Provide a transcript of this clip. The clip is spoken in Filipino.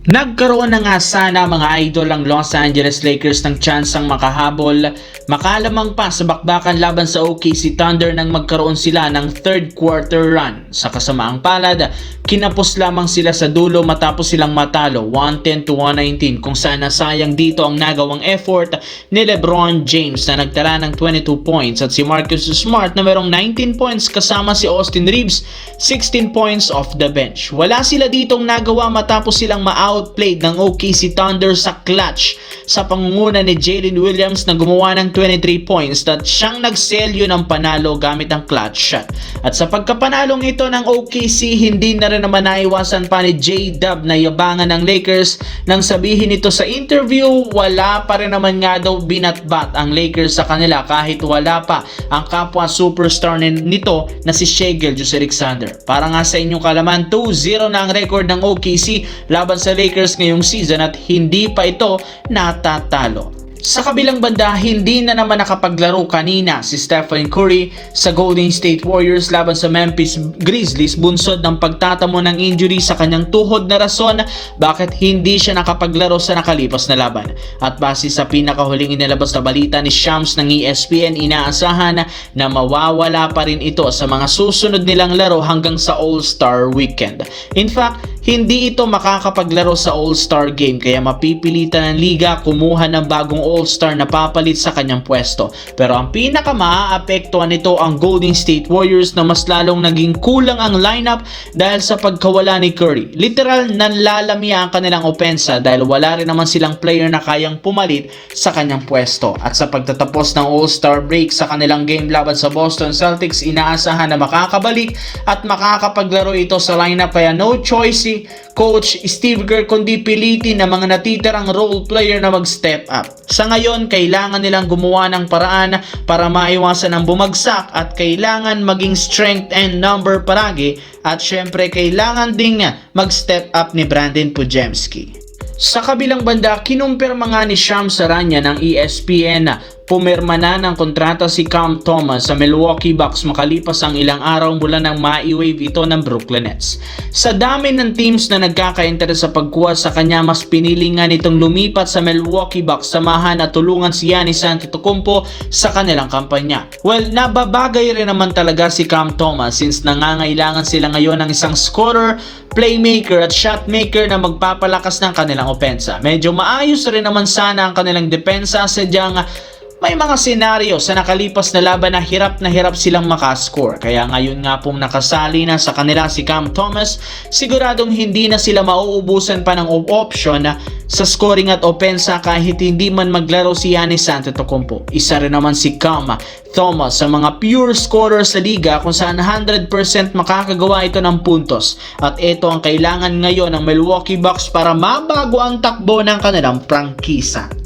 Nagkaroon na nga sana mga idol ang Los Angeles Lakers ng tsansang makahabol, makalamang pa sa bakbakan laban sa OKC Thunder nang magkaroon sila ng third quarter run. Sa kasamaang palad, kinapos lamang sila sa dulo matapos silang matalo 110-119 kung saan nasayang dito ang nagawang effort ni LeBron James na nagtala ng 22 points at si Marcus Smart na merong 19 points kasama si Austin Reeves 16 points off the bench. Wala sila ditong nagawa matapos silang outplayed ng OKC Thunder sa clutch sa pangunguna ni Jalen Williams na gumawa ng 23 points at siyang nagselyo ng panalo gamit ang clutch shot. At sa pagkapanalong ito ng OKC, hindi na rin naman naiwasan pa ni J-Dub na yabangan ng Lakers nang sabihin ito sa interview, wala pa rin naman nga daw binatbat ang Lakers sa kanila kahit wala pa ang kapwa superstar nito na si Shai Gilgeous-Alexander. Para nga sa inyong kalaman, 2-0 na ang record ng OKC laban sa Lakers ngayong season at hindi pa ito natatalo. Sa kabilang banda, hindi na naman nakapaglaro kanina si Stephen Curry sa Golden State Warriors laban sa Memphis Grizzlies bunsod ng pagtatamo ng injury sa kanyang tuhod na rason bakit hindi siya nakapaglaro sa nakalipas na laban. At base sa pinakahuling inilabas na balita ni Shams ng ESPN, inaasahan na mawawala pa rin ito sa mga susunod nilang laro hanggang sa All-Star Weekend. In fact, hindi ito makakapaglaro sa All-Star Game kaya mapipilitan ng liga kumuha ng bagong All-Star na papalit sa kanyang pwesto. Pero ang pinaka-maaapektuhan nito ang Golden State Warriors na mas lalong naging kulang ang lineup dahil sa pagkawala ni Curry. Literal nanlalamya ang kanilang opensa dahil wala rin naman silang player na kayang pumalit sa kanyang pwesto. At sa pagtatapos ng All-Star break sa kanilang game laban sa Boston Celtics, inaasahan na makakabalik at makakapaglaro ito sa lineup kaya no choice si Coach Steve Kerr kundi pilitin ng mga natitirang role player na mag-step up. Sa ngayon, kailangan nilang gumawa ng paraan para maiwasan ang bumagsak at kailangan maging strength and number palagi at syempre kailangan ding mag-step up ni Brandon Podziemski. Sa kabilang banda, kinumpirma nga ni Shams Charania ng ESPN na pumirma na ng kontrata si Cam Thomas sa Milwaukee Bucks makalipas ang ilang araw mula nang ma-waive ito ng Brooklyn Nets. Sa dami ng teams na nagkaka-interes sa pagkuha sa kanya, mas pinili nga nitong lumipat sa Milwaukee Bucks samahan at tulungan si Giannis Antetokounmpo sa kanilang kampanya. Well, nababagay rin naman talaga si Cam Thomas since nangangailangan sila ngayon ng isang scorer, playmaker at shotmaker na magpapalakas ng kanilang opensa. Medyo maayos rin naman sana ang kanilang depensa sadyang may mga senaryo sa nakalipas na laban na hirap silang makascore. Kaya ngayon nga pong nakasali na sa kanila si Cam Thomas, siguradong hindi na sila mauubusan pa ng option sa scoring at opensa kahit hindi man maglaro si Giannis Antetokounmpo. Isa rin naman si Cam Thomas sa mga pure scorers sa liga kung saan 100% makakagawa ito ng puntos. At ito ang kailangan ngayon ng Milwaukee Bucks para mabago ang takbo ng kanilang prangkisa.